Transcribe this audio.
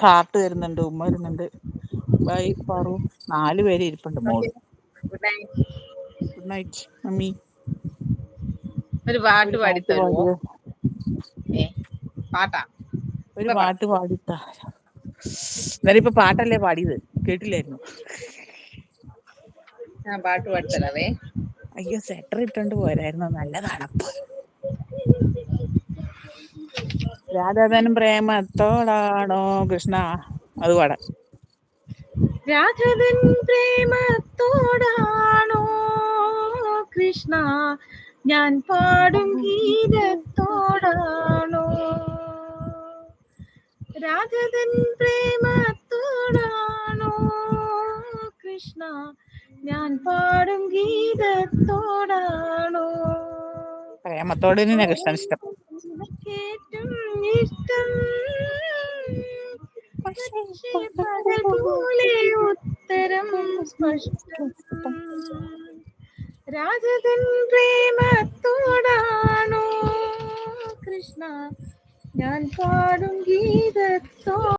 Cart വരുന്നുണ്ട്, ഉമ്മ വരുന്നുണ്ട്, ബൈ പാറു. 4 പേര് ഇരിപ്പുണ്ട് ഓക്കെ, മോള്. Good night. Good night mummy. ഒരു പാട്ട് ഒരു പാടി പാട്ട് തരുവോ? പാടിയ പാട്ടാ? ഒരു ഇപ്പൊ പറ. പാട്ട് പാടിത്താ. എന്നാലും ഇപ്പൊ പാട്ടല്ലേ പാടിയത്, കേട്ടില്ലായിരുന്നു? ഞാൻ പാട്ട് പാടിത്തരാവേ. അയ്യോ, സ്വെറ്റർ ഇട്ടോണ്ട് പോരായിരുന്നു, നല്ല തണുപ്പ്. രാധാതൻ പ്രേമത്തോടാണോ കൃഷ്ണ, അത് പാടാം. രാഘവൻ പ്രേമത്തോടാണോ കൃഷ്ണ, ഞാൻ പാടും ഗീതത്തോടാണോ? രാഘവൻ പ്രേമത്തോടാണോ കൃഷ്ണ, ഞാൻ പാടും ഗീതത്തോടാണോ? പ്രേമത്തോട് തന്നെ കൃഷ്ണൻ ഇഷ്ടം. കേട്ടും ഇഷ്ടം, പക്ഷേ പകൽ പോലെ ഉത്തരം സ്പഷ്ടം. രാജതൻ പ്രേമത്തോടാണോ കൃഷ്ണ, ഞാൻ പാടും ഗീതത്തോ